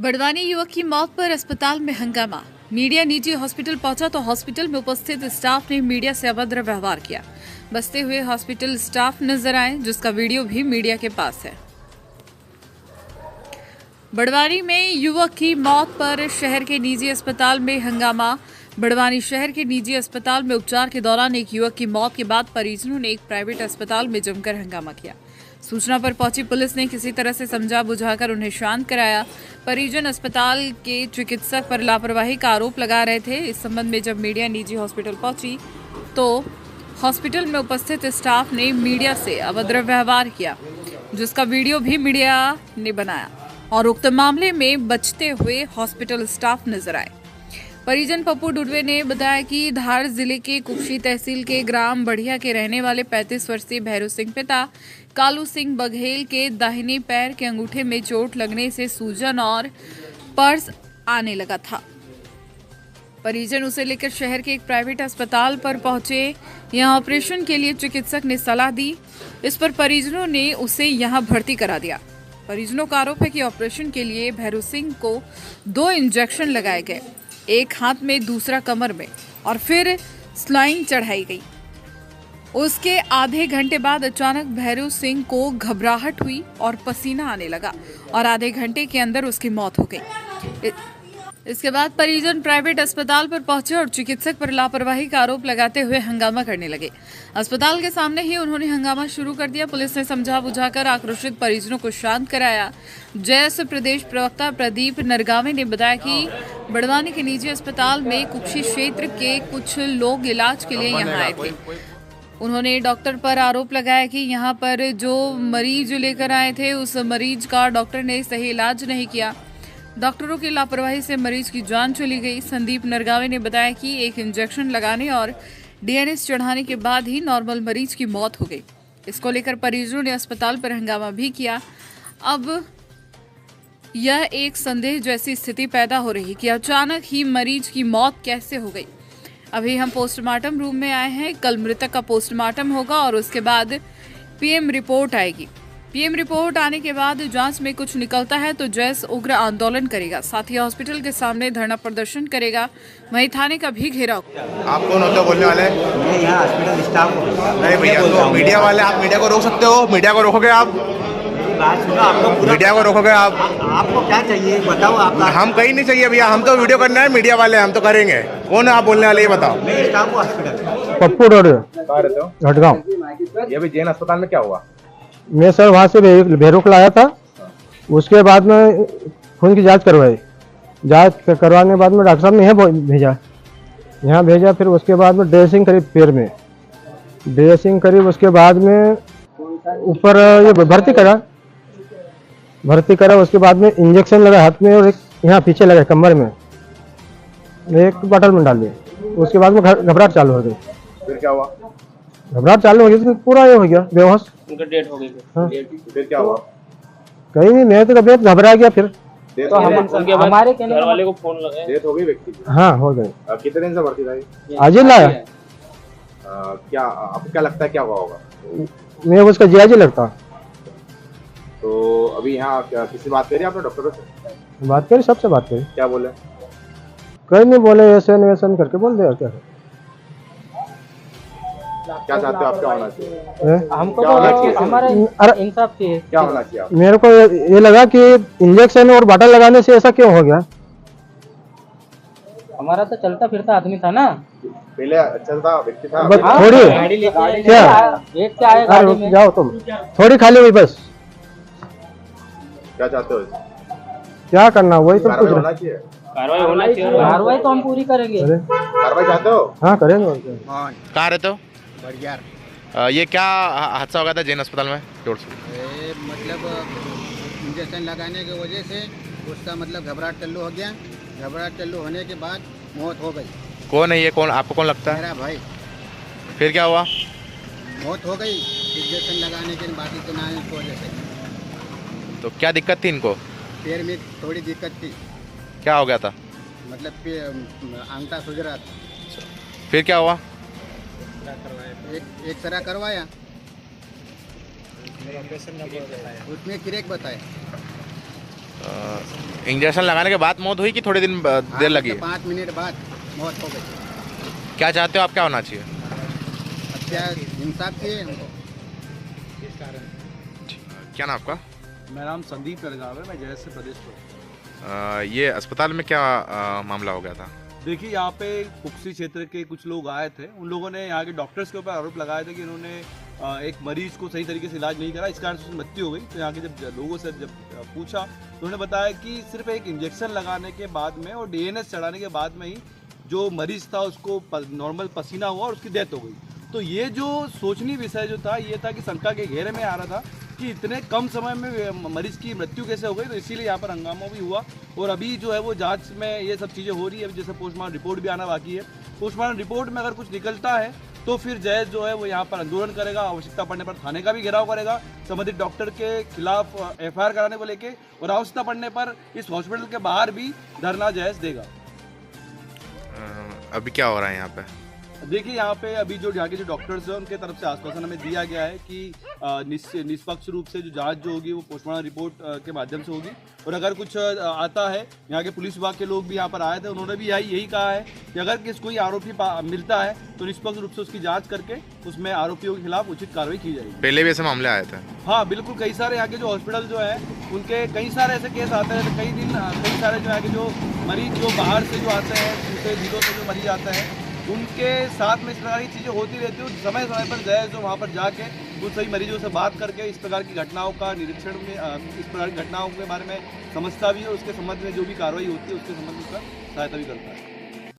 बड़वानी युवक की मौत पर अस्पताल में हंगामा। मीडिया निजी हॉस्पिटल पहुंचा तो हॉस्पिटल में उपस्थित स्टाफ ने मीडिया से अभद्र व्यवहार किया। बसते हुए हॉस्पिटल स्टाफ नजर आए, जिसका वीडियो भी मीडिया के पास है। बड़वानी में युवक की मौत पर शहर के निजी अस्पताल में हंगामा। बड़वानी शहर के निजी अस्पताल में उपचार के दौरान एक युवक की मौत के बाद परिजनों ने एक प्राइवेट अस्पताल में जमकर हंगामा किया। सूचना पर पहुंची पुलिस ने किसी तरह से समझा बुझाकर उन्हें शांत कराया। परिजन अस्पताल के चिकित्सक पर लापरवाही का आरोप लगा रहे थे। इस संबंध में जब मीडिया निजी हॉस्पिटल पहुंची तो हॉस्पिटल में उपस्थित स्टाफ ने मीडिया से अभद्र व्यवहार किया, जिसका वीडियो भी मीडिया ने बनाया और उक्त मामले में बचते हुए हॉस्पिटल स्टाफ नजर आए। परिजन पप्पू डुडवे ने बताया कि धार जिले के कुक्षी तहसील के ग्राम बढ़िया के रहने वाले 35 वर्षीय भैरू सिंह पिता कालू सिंह बघेल के दाहिने पैर के अंगूठे में चोट लगने से सूजन और पर्स आने लगा था। परिजन उसे लेकर शहर के एक प्राइवेट अस्पताल पर पहुंचे। यहां ऑपरेशन के लिए चिकित्सक ने सलाह दी। इस पर परिजनों ने उसे यहां भर्ती करा दिया। परिजनों का आरोप है कि ऑपरेशन के लिए भैरू सिंह को 2 इंजेक्शन लगाए गए, एक हाथ में दूसरा कमर में, और फिर स्लाइन चढ़ाई गई। उसके आधे घंटे बाद अचानक भैरू सिंह को घबराहट हुई और पसीना आने लगा और आधे घंटे के अंदर उसकी मौत हो गई। इसके बाद परिजन प्राइवेट अस्पताल पर पहुंचे और चिकित्सक पर लापरवाही का आरोप लगाते हुए हंगामा करने लगे। अस्पताल के सामने ही उन्होंने हंगामा शुरू कर दिया। पुलिस ने समझा बुझाकर आक्रोशित परिजनों को शांत कराया। जैस प्रदेश प्रवक्ता प्रदीप नरगावे ने बताया कि बड़वानी के निजी अस्पताल में कुक्षी क्षेत्र के कुछ लोग इलाज के लिए यहाँ आए थे। उन्होंने डॉक्टर पर आरोप लगाया कि यहाँ पर जो मरीज लेकर आए थे उस मरीज का डॉक्टर ने सही इलाज नहीं किया। डॉक्टरों की लापरवाही से मरीज की जान चली गई। संदीप नरगावे ने बताया कि एक इंजेक्शन लगाने और डीएनएस चढ़ाने के बाद ही नॉर्मल मरीज की मौत हो गई। इसको लेकर परिजनों ने अस्पताल पर हंगामा भी किया। अब यह एक संदेह जैसी स्थिति पैदा हो रही कि अचानक ही मरीज की मौत कैसे हो गई। अभी हम पोस्टमार्टम रूम में आए हैं। कल मृतक का पोस्टमार्टम होगा और उसके बाद पीएम रिपोर्ट आएगी। पीएम रिपोर्ट आने के बाद जांच में कुछ निकलता है तो जैस उग्र आंदोलन करेगा, साथ ही हॉस्पिटल के सामने धरना प्रदर्शन करेगा, वहीं थाने का भी घेराव। आप कौन होते हो बोलने वाले? मैं यहाँ हॉस्पिटल स्टाफ हूँ। नहीं भैया, तो मीडिया वाले, आप मीडिया को रोक सकते हो? मीडिया को रोकोगे आप? बात सुनो, आपको मीडिया को रोकोगे आप? आपको क्या चाहिए बताओ। आपका हम कहीं नहीं चाहिए भैया, हम तो वीडियो करना है। मीडिया वाले हम तो करेंगे। कौन है आप बोलने वाले, ये बताओ। मैं स्टाफ हूँ हॉस्पिटल। पप्पू रोड कहाँ रहते हो? घटगांव। ये भी जैन अस्पताल में क्या हुआ? मैं सर वहाँ से भेरोक लाया था। उसके बाद में खून की जांच करवाई। जांच करवाने के बाद में डॉक्टर साहब ने यहाँ भेजा। फिर उसके बाद में ड्रेसिंग करी, पैर में ड्रेसिंग करी। उसके बाद में ऊपर ये भर्ती करा। उसके बाद में इंजेक्शन लगा हाथ में और एक यहाँ पीछे लगा कमर में, एक बॉटल में डाल दिया। उसके बाद में घबराहट चालू हो गई। फिर क्या हुआ? घबराहट चालू हो गई तो पूरा ये हो गया, बेहोश। उनका डेट हो गई। हाँ। फिर क्या हुआ? कहीं नहीं, मैं तो तबियत घबरा गया। फिर तो हमारे घर वाले को फोन लगाए। डेथ हो गई व्यक्ति की? हाँ, हो गई। कितने दिन से भर्ती था ये? आज ही लाया। क्या आपको क्या लगता है क्या हुआ होगा? मैं उसका जीआजी लगता। तो अभी यहाँ किसी बात करी आपने डॉक्टर से? बात करी, सबसे बात करी। क्या बोले? कहीं नहीं बोले, ऐसे वैसे करके बोल दे। क्या चाहते हो आप? क्या होना चाहिए? हमको क्या होना चाहिए? हमारा अरे इंसाफ चाहिए। क्या होना चाहिए आप? मेरे को ये लगा कि इंजेक्शन और बॉटल लगाने से ऐसा क्यों हो गया। हमारा तो चलता फिरता आदमी था ना, पहले चलता व्यक्ति था। बस थोड़ी गाड़ी लेके क्या? एक से आए गाड़ी में। जाओ तुम, थोड़ी खाली हुई बस। क्या चाहते हो? क्या करना, वही तो कार्रवाई कुछ होना चाहिए। कार्रवाई होना चाहिए। कार्रवाई तो हम पूरी करेंगे। कार्रवाई चाहते हो? हाँ, करेंगे। कहाँ रहते हो? बढ़िया। ये क्या हादसा हो गया था जैन अस्पताल में? जोर से। मतलब इंजेक्शन लगाने की वजह से उसका मतलब घबराहट चालू हो गया। घबराहट चालू होने के बाद मौत हो गई। कौन है ये? कौन आपको कौन लगता है? मेरा भाई। फिर क्या हुआ? मौत हो गई इंजेक्शन लगाने के बाद, तो ना की वजह से। तो क्या दिक्कत थी इनको? पैर में थोड़ी दिक्कत थी। क्या हो गया था? मतलब अंगूठा सूझ रहा था। फिर क्या हुआ? एक तरह करवाया, उसमें क्रैक बताया। इंजेक्शन लगाने के बाद मौत हुई कि थोड़े दिन देर लगी? 5 मिनट बाद मौत हो गई। क्या चाहते हो आप, क्या होना चाहिए? अब क्या इंसाफ चाहिए हमको। क्या नाम आपका? मेरा नाम संदीप नरगाव है, मैं जयस से प्रदेश पर। ये अस्पताल में क्या मामला हो गया था? देखिए, यहाँ पे कुक्सी क्षेत्र के कुछ लोग आए थे। उन लोगों ने यहाँ के डॉक्टर्स के ऊपर आरोप लगाया था कि इन्होंने एक मरीज को सही तरीके से इलाज नहीं करा, इस कारण से उसकी मृत्यु हो गई। तो यहाँ के जब लोगों से जब पूछा तो उन्होंने बताया कि सिर्फ एक इंजेक्शन लगाने के बाद में और डीएनएस चढ़ाने के बाद में ही जो मरीज था उसको नॉर्मल पसीना हुआ और उसकी डेथ हो गई। तो ये जो सोचनीय विषय जो था ये था कि शंका के घेरे में आ रहा था कि इतने कम समय में मरीज की मृत्यु कैसे हो गई। तो इसीलिए यहाँ पर हंगामा भी हुआ और अभी जो है वो जांच में ये सब चीज़ें हो रही है। जैसे पोस्टमार्टम रिपोर्ट भी आना बाकी है। पोस्टमार्टम रिपोर्ट में अगर कुछ निकलता है तो फिर जयस जो है वो यहाँ पर आंदोलन करेगा, आवश्यकता पड़ने पर थाने का भी घेराव करेगा संबंधित डॉक्टर के खिलाफ एफआईआर कराने को लेके, और आवश्यकता पड़ने पर इस हॉस्पिटल के बाहर भी धरना जयस देगा। अभी क्या हो रहा है यहाँ पे? देखिए, यहाँ पे अभी जो यहाँ के जो डॉक्टर्स हैं उनके तरफ से आश्वासन हमें दिया गया है कि निष्पक्ष रूप से जो जांच जो होगी वो पोस्टमार्टम रिपोर्ट के माध्यम से होगी। और अगर कुछ आता है, यहाँ के पुलिस विभाग के लोग भी यहाँ पर आए थे, उन्होंने भी यही कहा है कि अगर कोई आरोपी मिलता है तो निष्पक्ष रूप से उसकी जाँच करके उसमें आरोपियों के खिलाफ उचित कार्रवाई की जाएगी। पहले भी ऐसे मामले आए थे? हाँ बिल्कुल, कई सारे यहाँ के जो हॉस्पिटल जो है उनके कई सारे ऐसे केस आते हैं। कई सारे जो यहाँ के जो मरीज जो बाहर से जो आते हैं, दूसरे जिलों से जो मरीज आते हैं, उनके साथ में इस प्रकार की चीज़ें होती रहती है। समय समय पर जाए जो वहाँ पर जाके उन सही मरीजों से बात करके इस प्रकार की घटनाओं का निरीक्षण में इस प्रकार की घटनाओं के बारे में समझता भी है और उसके संबंध में जो भी कार्रवाई होती है उसके संबंध में सहायता भी करता है।